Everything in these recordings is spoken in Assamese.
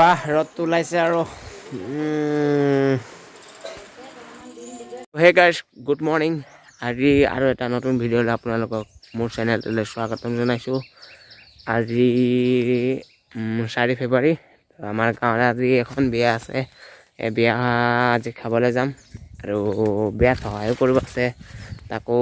বাহ ৰ'দটো ওলাইছে আৰু হে গাইজ গুড মৰ্ণিং। আজি আৰু এটা নতুন ভিডিঅ'লৈ আপোনালোকক মোৰ চেনেলটোলৈ স্বাগতম জনাইছোঁ। আজি 4 ফেব্ৰুৱাৰী। আমাৰ গাঁৱত আজি এখন বিয়া আছে। এই বিয়া আজি খাবলৈ যাম আৰু বিয়াত সহায়ো কৰিব আছে। তাকো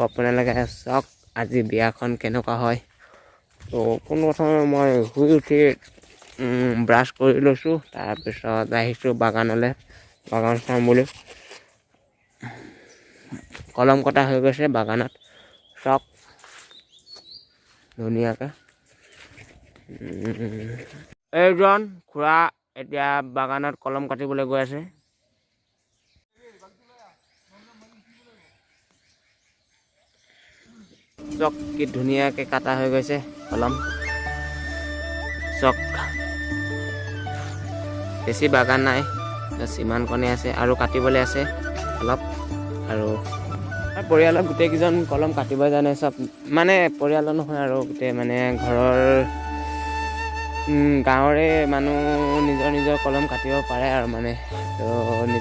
আপোনালোকে চাওক আজি বিয়াখন কেনেকুৱা হয়। তো পোনপ্ৰথমে মই শুই উঠি ব্ৰাছ কৰি লৈছোঁ, তাৰপিছত আহিছোঁ বাগানলৈ। বাগান চাম বুলি কলম কটা হৈ গৈছে বাগানত, চাওক ধুনীয়াকৈ। এইজন খুৰা এতিয়া বাগানত কলম কাটিবলৈ গৈ আছে। চক কি ধুনীয়াকৈ কাটা হৈ গৈছে কলম। চক বেছি বাগান নাই, ইমানকণে আছে আৰু কাটিবলৈ আছে অলপ। আৰু পৰিয়ালৰ গোটেইকেইজন কলম কাটিব জানে, চব মানে পৰিয়ালৰ নহয় আৰু গোটেই মানে ঘৰৰ গাঁৱৰে মানুহ নিজৰ নিজৰ কলম কাটিব পাৰে আৰু মানে। তো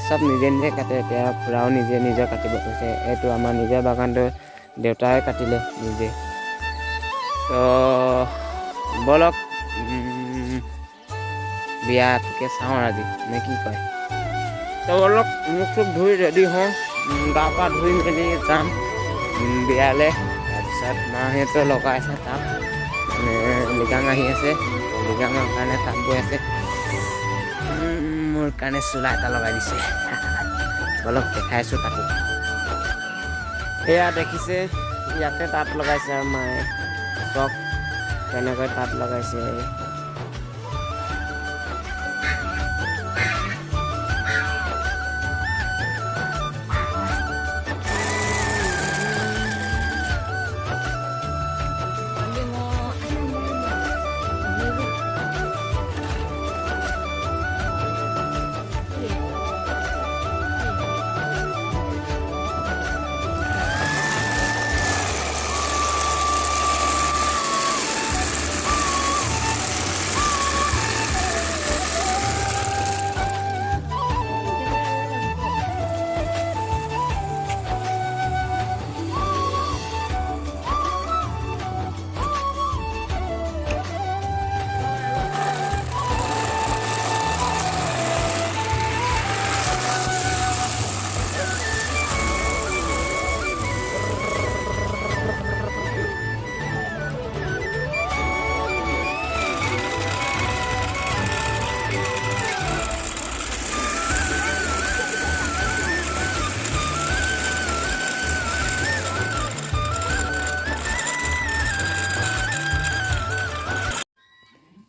চব নিজে নিজে কাটে। এতিয়া খুৰাও নিজে নিজৰ কাটিব কৈছে। এইটো আমাৰ নিজৰ বাগানটো দেউতাই কাটিলে নিজে। তো বলক বিয়াটোকে চাওঁ আজি, নে কি কয়? তো অলপ মুখ চুখ ধুই ৰেডি হওঁ, গা পা ধুই মেলি যাম বিয়ালৈ। তাৰপিছত মাহঁতে লগাইছে তাত, মানে লিগাং আহি আছে, লিগাঙৰ কাৰণে তাত গৈ আছে। মোৰ কাৰণে চোলা এটা লগাই দিছে। অলপ দেখাইছোঁ তাতো। সেয়া দেখিছে, ইয়াতে তাঁত লগাইছে আৰু মায়ে। চক কেনেকৈ তাঁত লগাইছে।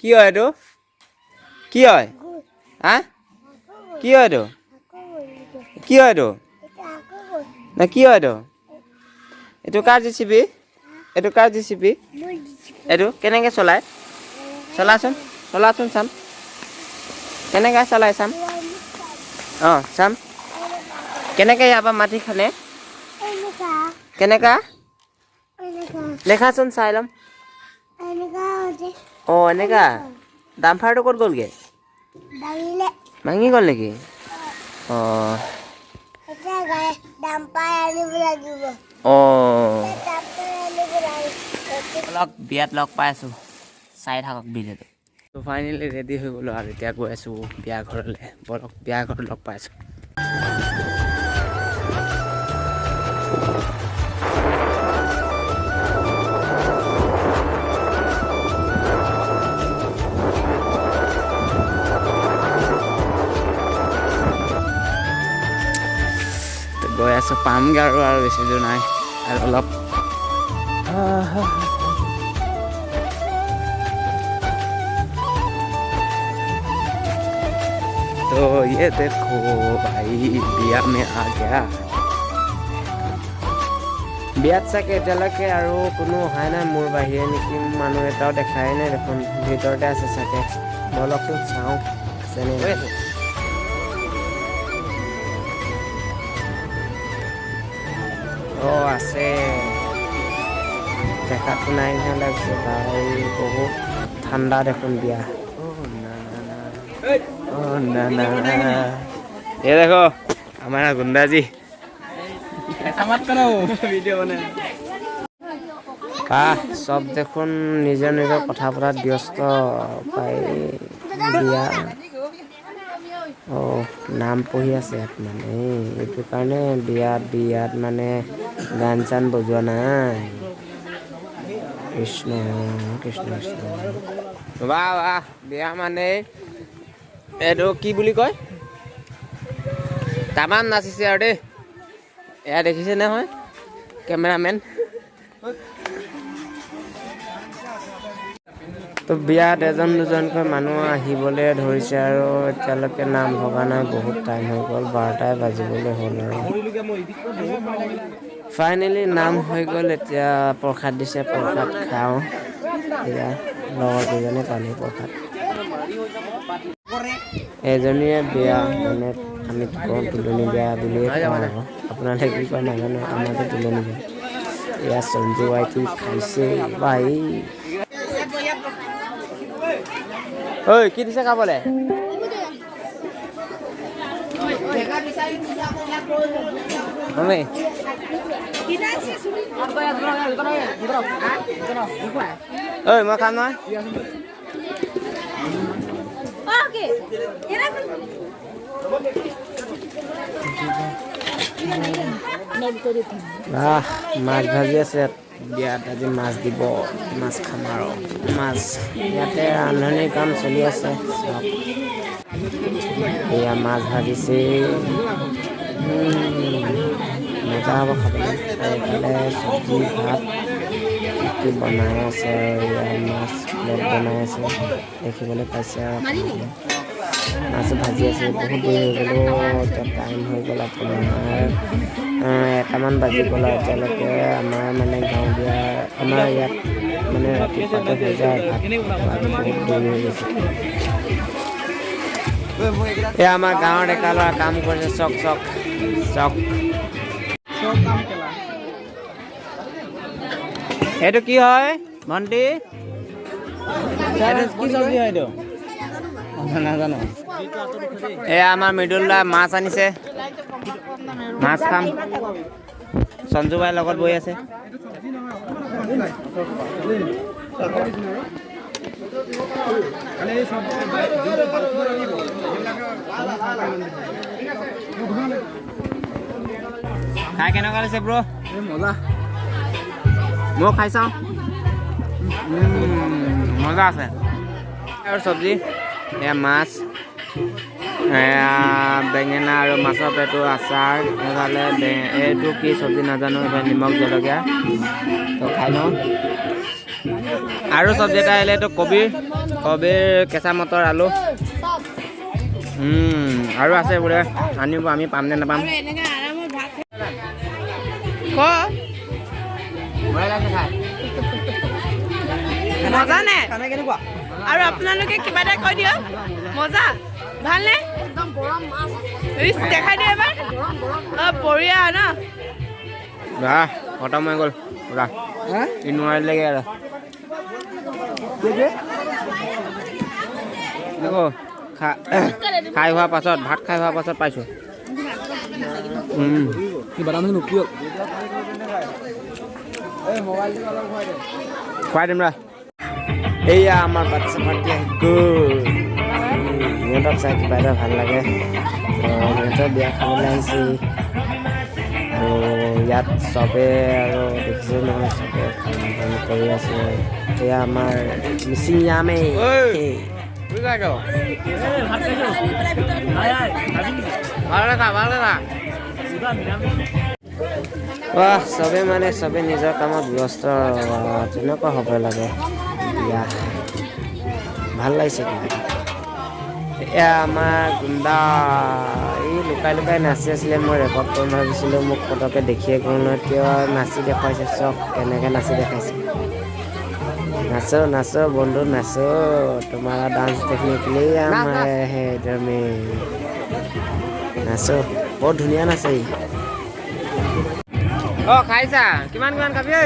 কি হয় এইটো? কি হয়? হা? কি হয় এইটো? কি হয় এইটো? না কি হয় এইটো? এইটো কাৰ জেচিবি? এইটো কাৰ জেচিবি? এইটো কেনেকৈ চলায়? চলাচোন, চলাচোন চাম। কেনেকৈ চলায় চাম? অঁ চাম। কেনেকৈ ইয়াৰ পৰা মাটি খানে? কেনেকুৱা? দেখাচোন চাই ল'ম। অঁ এনেকা। ডাম্পাৰটো ক'ত গ'লগৈ? ভাঙি গ'ল নেকি? অঁ অলপ বিয়াত লগ পাই আছোঁ, চাই থাকক ভিডিঅ'টো। তো ফাইনেলি ৰেডি হৈ গ'লোঁ আৰু এতিয়া গৈ আছোঁ বিয়া ঘৰলৈ। বলক বিয়া ঘৰত লগ পাই আছোঁ। গৈ আছোঁ, পামগৈ আৰু বেছি দূৰ নাই আৰু অলপ। तो ये देखो भाई बिया में आ गया। বিয়াত চাগে এতিয়ালৈকে আৰু কোনো অহাই নাই মোৰ বাহিৰে নেকি, মানুহ এটাও দেখাই নাই দেখোন। ভিতৰতে আছে চাগে, বলকচোন চাওঁ আছেনে। অঁ আছে, দেখাতো নাই নিচিনা লাগিছে। তাই বহুত ঠাণ্ডা দেখোন বিয়া। ना ना ये देखो हमारा गुंडा जी ऐसा मत करो वीडियो बने सब देखोन निजर निजर कथा पतात व्यस्त पाई बिया नाम पढ़ी আছে মানে এইটো কাৰণে বিয়াত মানে গান চান বজোৱা নাই কৃষ্ণ কৃষ্ণ কৃষ্ণ বাহ বাহ বিয়া মানে এইটো কি বুলি কয় তামাম নাচিছে আৰু দেই এয়া দেখিছে নহয় কেমেৰামেন তো বিয়াত এজন দুজনকৈ মানুহ আহিবলৈ ধৰিছে আৰু এতিয়ালৈকে নাম ভগা নাই বহুত টাইম হৈ গ'ল 12টাই বাজিবলৈ হ'ল আৰু ফাইনেলি নাম হৈ গ'ল এতিয়া প্ৰসাদ দিছে প্ৰসাদ খাওঁ এতিয়া লগৰ কেইজনে পালে প্ৰসাদ এজনীয়ে বিয়া মানে আমি কওঁ তুলনি বিয়া বুলিয়ে কওঁ আৰু আপোনালোকে কি কয় নাজানো আমাৰতো তুলনি বিয়া এয়া সঞ্জু আইটি খাইছে ভাই ঐ কি দিছে খাবলে মমি ঐ মই খাম নহয় মাছ ভাজি আছে বিয়াত আজি মাছ দিব মাছ খাম আৰু মাছ ইয়াতে ৰান্ধনিৰ কাম চলি আছে এয়া মাছ ভাজিছে মজা হ'ব খাবলৈ এইফালে চব্জি ভাত কি বনাই আছে আৰু এয়া মাছ প্লেট বনাই আছে দেখিবলৈ পাইছে আৰু মাছ ভাজি আছে বহুত দেৰি হৈ গ'লো এতিয়া টাইম হৈ গ'ল আপোনাৰ 1টামান বাজি গ'ল আৰু এতিয়ালৈকে আমাৰ মানে গাঁৱলীয়া আমাৰ ইয়াত মানে ৰাতিপুৱাতে হৈ যায় ভাত বহুত দেৰি হৈ গৈছে এয়া আমাৰ গাঁৱৰ ডেকা ল'ৰা কাম কৰিছে চক চক চক এইটো কি হয় ভণ্টি কি চব্জি হয় এইটো নাজানো এয়া আমাৰ মৃদুল মাছ আনিছে মাছ খাম সঞ্জু বাই লগত বহি আছে খাই কেনেকুৱা লাগিছে ব্ৰ মজা মই খাই চাওঁ মজা আছে আৰু চব্জি এয়া মাছ বেঙেনা আৰু মাছৰ পেটু আচাৰ এইফালে এইটো কি চব্জি নাজানো এইফালে নিমখ জলকীয়া তো খাই লওঁ আৰু চব্জি এটা আহিলে এইটো কবিৰ কেঁচা মটৰ আলু আৰু আছে বোলে আনিব আমি পাম নে নাপাম মজা নে আৰু আপোনালোকে কিবা এটা কৈ দিয়ক মজা ভালনে একদম গৰম মাছ দেখাই দিয়ে এবাৰ বঢ়িয়া ন খতম হৈ গ'ল পুৰা নোৱাৰিলেগৈ আৰু খাই হোৱাৰ পাছত ভাত খাই হোৱাৰ পাছত পাইছোঁ খুৱাই দিম ৰা এইয়া আমাৰ বাচ্চা পাৰ্টি আহি গ'ল সিহঁতক চাই কিবা এটা ভাল লাগে সিহঁতৰ বিয়া খাবলৈ আহিছে আৰু ইয়াত চবে আৰু দেখিছোঁ নহয় চবে কাম কৰি আছে এয়া আমাৰ মিচিং যামে চবে মানে চবে নিজৰ কামত ব্যস্ত তেনেকুৱা হ'ব লাগে বিয়া ভাল লাগিছে কিবা এয়া আমাৰ গুণ্ডা এই লুকাই লুকাই নাচি আছিলে মই ৰেকৰ্ড কৰিম ভাবিছিলোঁ মোক পটককৈ দেখিয়ে গ'ল নহয় কিয় নাচি দেখুৱাইছে চব কেনেকৈ নাচি দেখাইছে নাচো নাচো বন্ধু নাচো তোমাৰ ডান্স টেকনিকলি আমাৰ তুমি নাচো বহুত ধুনীয়া নাচে খাইছা কিমান কিমান খাবি ঐ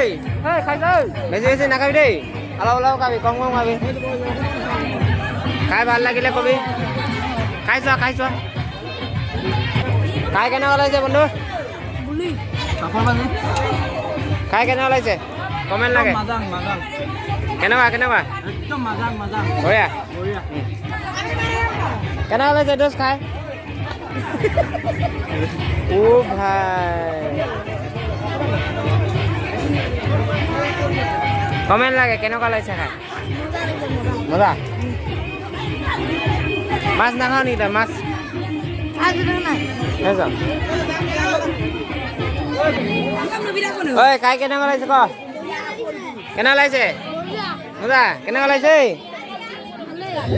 খাইছা বেছি বেছি নাখাবি দেই অলপ অলপ খাবি কম কম খাবি খাই ভাল লাগিলে কবি খাই চোৱা খাই কেনেকুৱা লাগিছে বন্ধু খাই কেনেকুৱা লাগিছে কমেণ্ট লাগে কেনেকুৱা বঢ়িয়া কেনেকুৱা লাগিছে দোষ খাই ও ভাই কমেণ্ট লাগে কেনেকুৱা লাগিছে খাই মজা মাছ নাখাওঁ নেকি তই মাছ ঐ খাই কেনেকুৱা লাগিছে ক কেনেকুৱা লাগিছে মজা কেনেকুৱা লাগিছে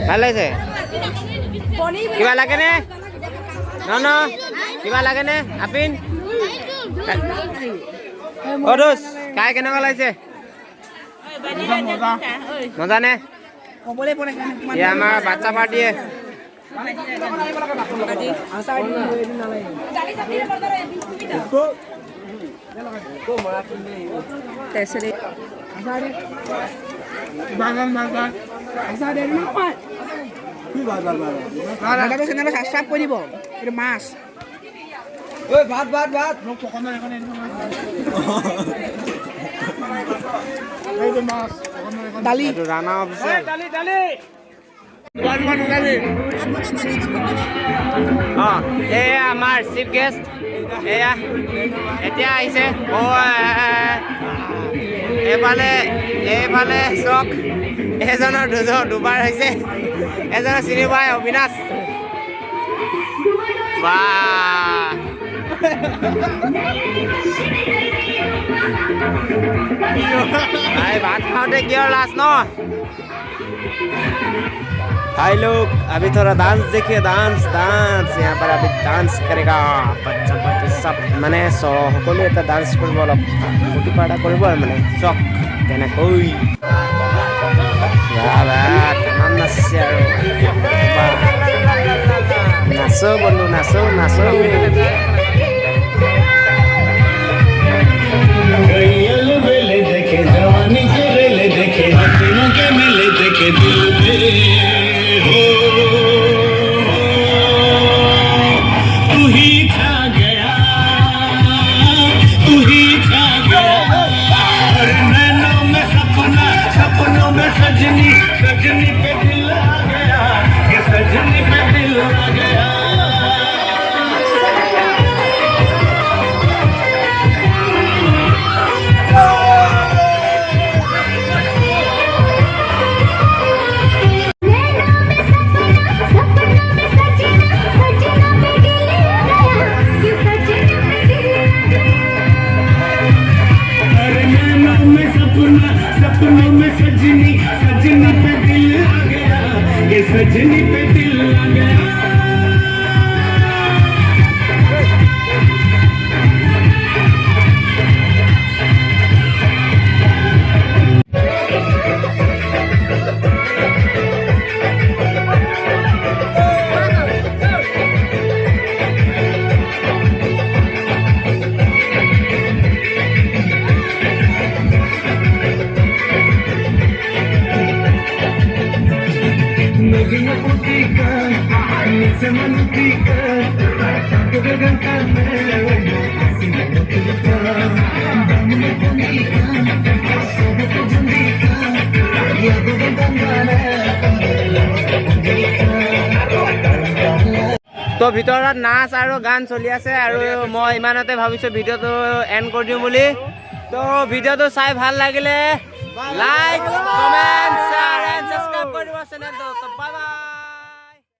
ভাল লাগিছে কিবা লাগেনে ন কিবা লাগেনে আপিন অ দোষ খাই কেনেকুৱা লাগিছে মজা নে আমাৰ বাচ্চা পাৰ্টিয়ে সাবস্ক্ৰাইব কৰে দিব এটা মাছ ভাত দালি ৰাণা অফিচিয়েল অঁ এয়া আমাৰ চিফ গেষ্ট এয়া এতিয়া আহিছে এইফালে চক এজনৰ দুবাৰ হৈছে এজনৰ চিনি পাই অবিনাশ বা भात खाते की और लास्ट नो भाई लोग अभी थोड़ा डांस देखिए डांस यहाँ पर अभी डांस करेगा बच्चा बच्चे सब माने সকলে এটা ডান্স কৰিব অলপ ফূৰ্তি ফাৰ্তা কৰিব আৰু মানে চক তেনেকৈ কিমান নাচিছে আৰু নাচো বন্ধু নাচো देखे जवानी के रेले देखे हसीनों के मेले देखे दिल पे हो तू ही छा गया और नैनों में सपनों में सजनी पे दिल आ गया ये सजनी पे दिल आ गया सपनों में सजनी पे दिल आ गया ये सजनी पे दिल आ गया তো ভিতৰত নাচ আৰু গান চলি আছে আৰু মই ইমানতে ভাবিছোঁ ভিডিঅ'টো এণ্ড কৰি দিওঁ বুলি তো ভিডিঅ'টো চাই ভাল লাগিলে লাইক কমেণ্ট